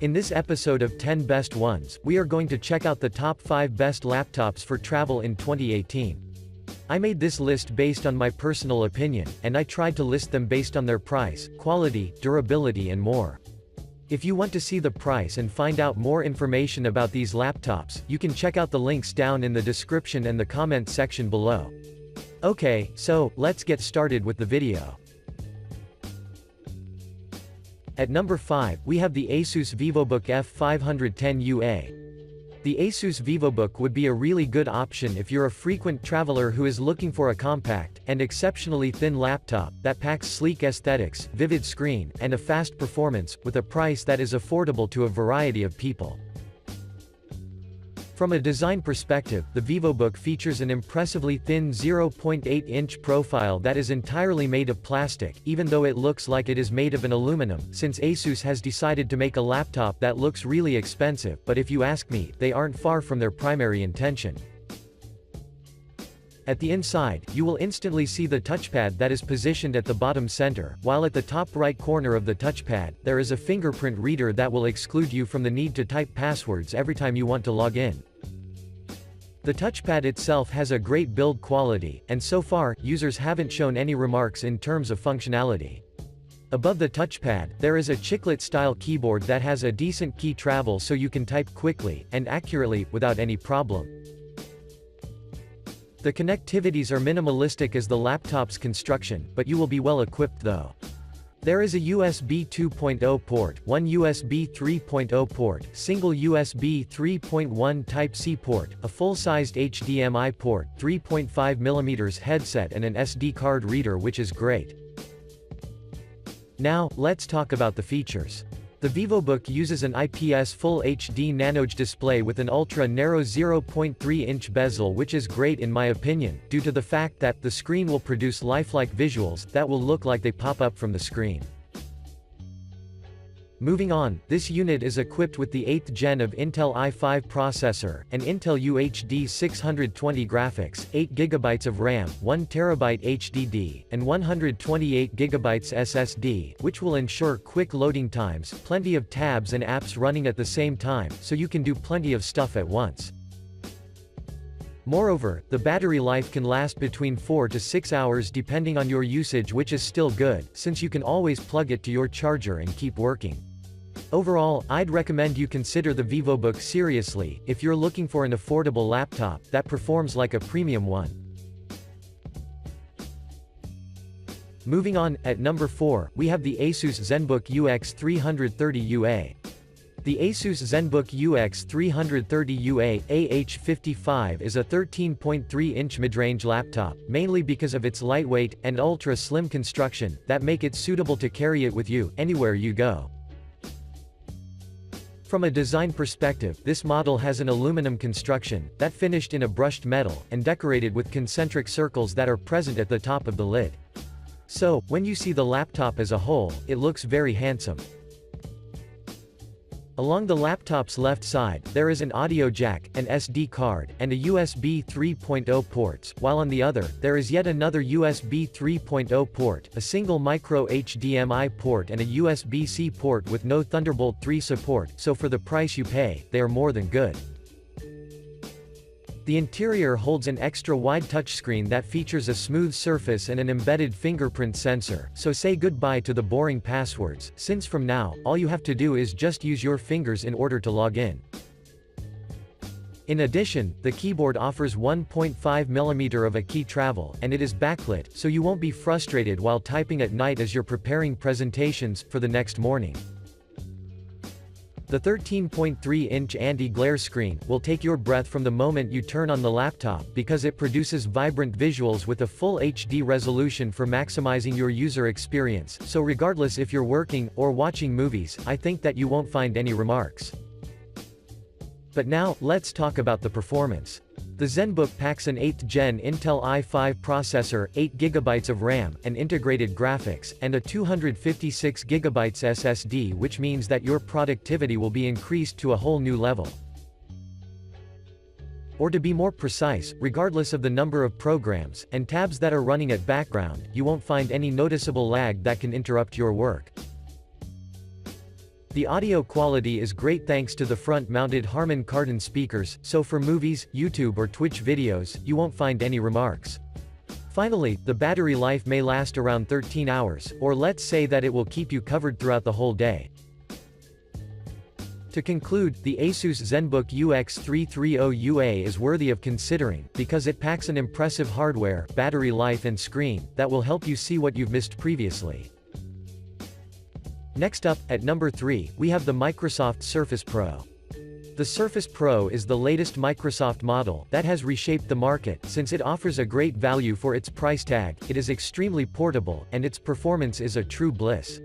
In this episode of 10 Best Ones, we are going to check out the top 5 best laptops for travel in 2018. I made this list based on my personal opinion, and I tried to list them based on their price, quality, durability and more. If you want to see the price and find out more information about these laptops, you can check out the links down in the description and the comment section below. Okay, so, let's get started with the video. At number 5, we have the ASUS VivoBook F510UA. The ASUS VivoBook would be a really good option if you're a frequent traveler who is looking for a compact, and exceptionally thin laptop, that packs sleek aesthetics, vivid screen, and a fast performance, with a price that is affordable to a variety of people. From a design perspective, the VivoBook features an impressively thin 0.8-inch profile that is entirely made of plastic, even though it looks like it is made of an aluminum, since ASUS has decided to make a laptop that looks really expensive, but if you ask me, they aren't far from their primary intention. At the inside, you will instantly see the touchpad that is positioned at the bottom center, while at the top right corner of the touchpad, there is a fingerprint reader that will exclude you from the need to type passwords every time you want to log in. The touchpad itself has a great build quality, and so far, users haven't shown any remarks in terms of functionality. Above the touchpad, there is a chiclet-style keyboard that has a decent key travel so you can type quickly, and accurately, without any problem. The connectivities are minimalistic as the laptop's construction, but you will be well equipped though. There is a USB 2.0 port, one USB 3.0 port, single USB 3.1 Type-C port, a full-sized HDMI port, 3.5mm headset and an SD card reader, which is great. Now, let's talk about the features. The VivoBook uses an IPS Full HD Nano display with an ultra-narrow 0.3-inch bezel, which is great in my opinion, due to the fact that the screen will produce lifelike visuals that will look like they pop up from the screen. Moving on, this unit is equipped with the 8th gen of Intel i5 processor, and Intel UHD 620 graphics, 8GB of RAM, 1TB HDD, and 128GB SSD, which will ensure quick loading times, plenty of tabs and apps running at the same time, so you can do plenty of stuff at once. Moreover, the battery life can last between 4 to 6 hours depending on your usage, which is still good, since you can always plug it to your charger and keep working. Overall, I'd recommend you consider the VivoBook seriously, if you're looking for an affordable laptop that performs like a premium one. Moving on, at number 4, we have the ASUS ZenBook UX330UA. The ASUS ZenBook UX330UA AH55 is a 13.3-inch mid-range laptop, mainly because of its lightweight and ultra-slim construction, that make it suitable to carry it with you, anywhere you go. From a design perspective, this model has an aluminum construction, that finished in a brushed metal, and decorated with concentric circles that are present at the top of the lid. So, when you see the laptop as a whole, it looks very handsome. Along the laptop's left side, there is an audio jack, an SD card, and a USB 3.0 ports, while on the other, there is yet another USB 3.0 port, a single micro HDMI port and a USB-C port with no Thunderbolt 3 support, so for the price you pay, they are more than good. The interior holds an extra-wide touchscreen that features a smooth surface and an embedded fingerprint sensor, so say goodbye to the boring passwords, since from now, all you have to do is just use your fingers in order to log in. In addition, the keyboard offers 1.5mm of a key travel, and it is backlit, so you won't be frustrated while typing at night as you're preparing presentations for the next morning. The 13.3-inch anti-glare screen will take your breath from the moment you turn on the laptop because it produces vibrant visuals with a full HD resolution for maximizing your user experience, so regardless if you're working or watching movies, I think that you won't find any remarks. But now, let's talk about the performance. The ZenBook packs an 8th gen Intel i5 processor, 8GB of RAM, and integrated graphics, and a 256GB SSD, which means that your productivity will be increased to a whole new level. Or to be more precise, regardless of the number of programs and tabs that are running at background, you won't find any noticeable lag that can interrupt your work. The audio quality is great thanks to the front-mounted Harman Kardon speakers, so for movies, YouTube or Twitch videos, you won't find any remarks. Finally, the battery life may last around 13 hours, or let's say that it will keep you covered throughout the whole day. To conclude, the ASUS ZenBook UX330UA is worthy of considering, because it packs an impressive hardware, battery life and screen, that will help you see what you've missed previously. Next up, at number 3, we have the Microsoft Surface Pro. The Surface Pro is the latest Microsoft model that has reshaped the market since it offers a great value for its price tag, it is extremely portable, and its performance is a true bliss.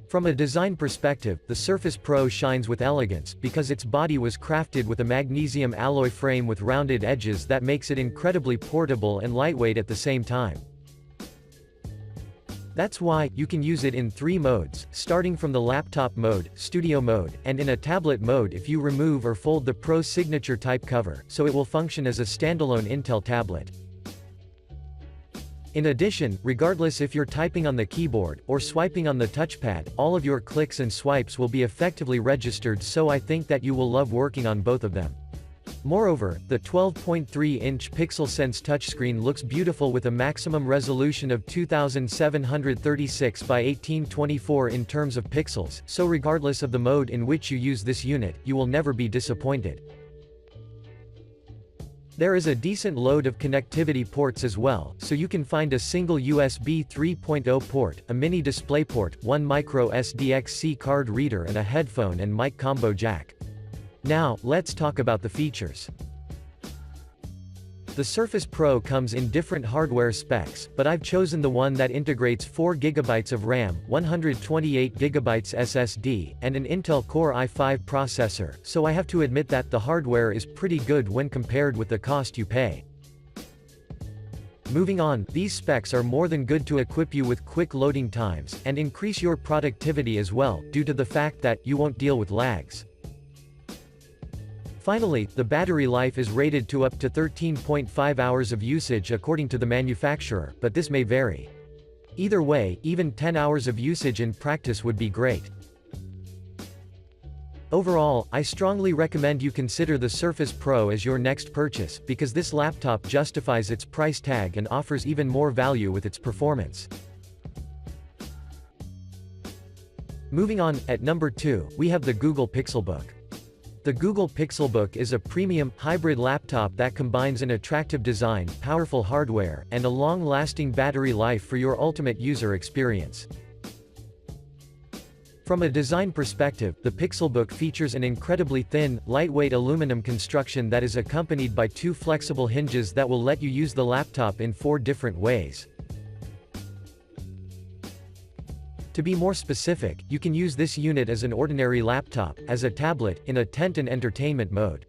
From a design perspective, the Surface Pro shines with elegance because its body was crafted with a magnesium alloy frame with rounded edges that makes it incredibly portable and lightweight at the same time. That's why, you can use it in 3 modes, starting from the laptop mode, studio mode, and in a tablet mode if you remove or fold the Pro Signature type cover, so it will function as a standalone Intel tablet. In addition, regardless if you're typing on the keyboard, or swiping on the touchpad, all of your clicks and swipes will be effectively registered, so I think that you will love working on both of them. Moreover, the 12.3-inch PixelSense touchscreen looks beautiful with a maximum resolution of 2736 by 1824 in terms of pixels, so regardless of the mode in which you use this unit, you will never be disappointed. There is a decent load of connectivity ports as well, so you can find a single USB 3.0 port, a mini DisplayPort, one micro SDXC card reader and a headphone and mic combo jack. Now, let's talk about the features. The Surface Pro comes in different hardware specs, but I've chosen the one that integrates 4 GB of RAM, 128 GB SSD, and an Intel Core i5 processor, so I have to admit that the hardware is pretty good when compared with the cost you pay. Moving on, these specs are more than good to equip you with quick loading times, and increase your productivity as well, due to the fact that you won't deal with lags. Finally, the battery life is rated to up to 13.5 hours of usage according to the manufacturer, but this may vary. Either way, even 10 hours of usage in practice would be great. Overall, I strongly recommend you consider the Surface Pro as your next purchase, because this laptop justifies its price tag and offers even more value with its performance. Moving on, at number 2, we have the Google Pixelbook. The Google Pixelbook is a premium, hybrid laptop that combines an attractive design, powerful hardware, and a long-lasting battery life for your ultimate user experience. From a design perspective, the Pixelbook features an incredibly thin, lightweight aluminum construction that is accompanied by 2 flexible hinges that will let you use the laptop in 4 different ways. To be more specific, you can use this unit as an ordinary laptop, as a tablet, in a tent and entertainment mode.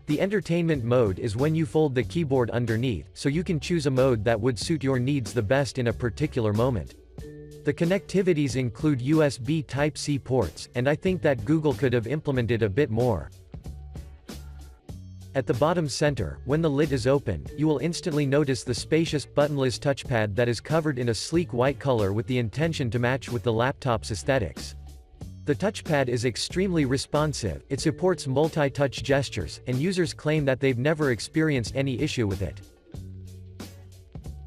The entertainment mode is when you fold the keyboard underneath, so you can choose a mode that would suit your needs the best in a particular moment. The connectivities include USB Type-C ports, and I think that Google could have implemented a bit more. At the bottom center, when the lid is opened, you will instantly notice the spacious, buttonless touchpad that is covered in a sleek white color with the intention to match with the laptop's aesthetics. The touchpad is extremely responsive, it supports multi-touch gestures, and users claim that they've never experienced any issue with it.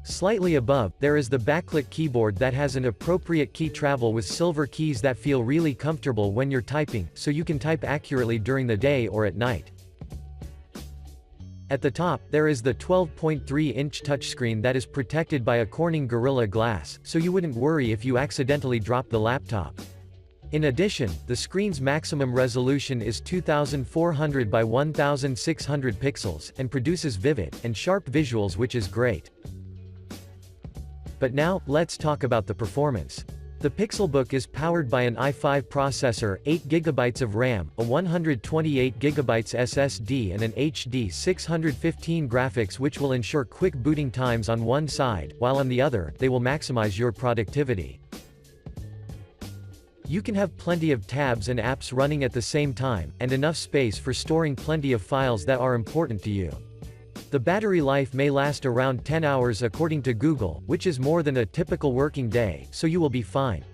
Slightly above, there is the backlit keyboard that has an appropriate key travel with silver keys that feel really comfortable when you're typing, so you can type accurately during the day or at night. At the top, there is the 12.3-inch touchscreen that is protected by a Corning Gorilla Glass, so you wouldn't worry if you accidentally drop the laptop. In addition, the screen's maximum resolution is 2400 by 1600 pixels, and produces vivid and sharp visuals, which is great. But now, let's talk about the performance. The Pixelbook is powered by an i5 processor, 8 GB of RAM, a 128 GB SSD and an HD 615 graphics, which will ensure quick booting times on one side, while on the other, they will maximize your productivity. You can have plenty of tabs and apps running at the same time, and enough space for storing plenty of files that are important to you. The battery life may last around 10 hours according to Google, which is more than a typical working day, so you will be fine.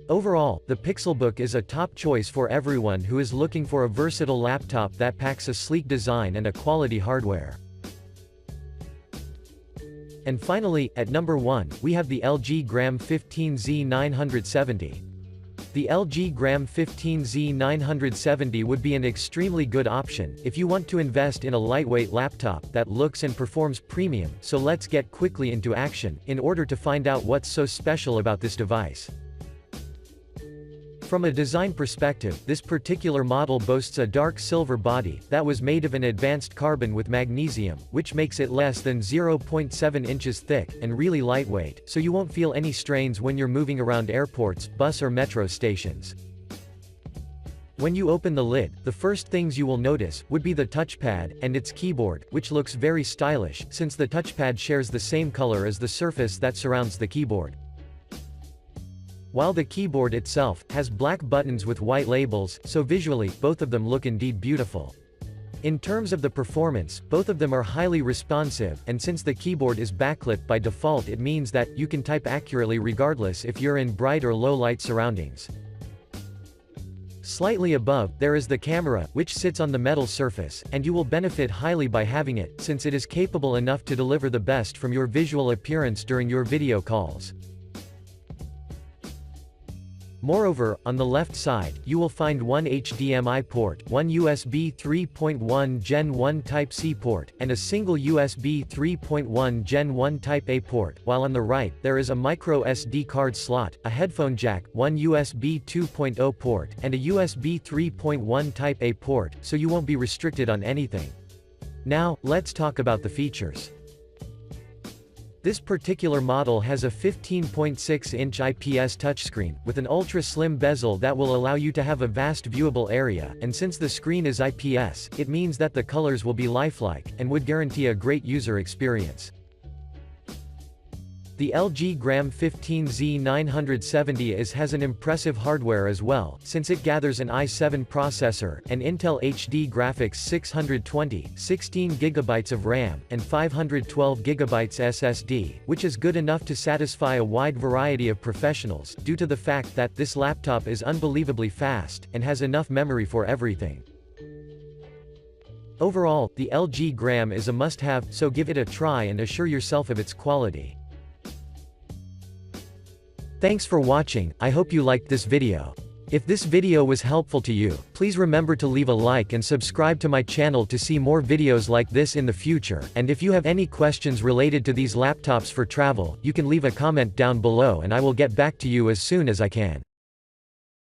Overall, the Pixelbook is a top choice for everyone who is looking for a versatile laptop that packs a sleek design and a quality hardware. And finally, at number 1, we have the LG Gram 15Z 970. The LG Gram 15Z 970 would be an extremely good option if you want to invest in a lightweight laptop that looks and performs premium, so let's get quickly into action, in order to find out what's so special about this device. From a design perspective, this particular model boasts a dark silver body that was made of an advanced carbon with magnesium, which makes it less than 0.7 inches thick, and really lightweight, so you won't feel any strains when you're moving around airports, bus or metro stations. When you open the lid, the first things you will notice would be the touchpad and its keyboard, which looks very stylish, since the touchpad shares the same color as the surface that surrounds the keyboard. While the keyboard itself has black buttons with white labels, so visually, both of them look indeed beautiful. In terms of the performance, both of them are highly responsive, and since the keyboard is backlit by default, it means that you can type accurately regardless if you're in bright or low light surroundings. Slightly above, there is the camera, which sits on the metal surface, and you will benefit highly by having it, since it is capable enough to deliver the best from your visual appearance during your video calls. Moreover, on the left side, you will find one HDMI port, one USB 3.1 Gen 1 Type-C port, and a single USB 3.1 Gen 1 Type-A port, while on the right, there is a micro SD card slot, a headphone jack, one USB 2.0 port, and a USB 3.1 Type-A port, so you won't be restricted on anything. Now, let's talk about the features. This particular model has a 15.6-inch IPS touchscreen, with an ultra-slim bezel that will allow you to have a vast viewable area, and since the screen is IPS, it means that the colors will be lifelike, and would guarantee a great user experience. The LG Gram 15Z 970 has an impressive hardware as well, since it gathers an i7 processor, an Intel HD graphics 620, 16GB of RAM, and 512GB SSD, which is good enough to satisfy a wide variety of professionals, due to the fact that this laptop is unbelievably fast, and has enough memory for everything. Overall, the LG Gram is a must-have, so give it a try and assure yourself of its quality. Thanks for watching, I hope you liked this video. If this video was helpful to you, please remember to leave a like and subscribe to my channel to see more videos like this in the future, and if you have any questions related to these laptops for travel, you can leave a comment down below and I will get back to you as soon as I can.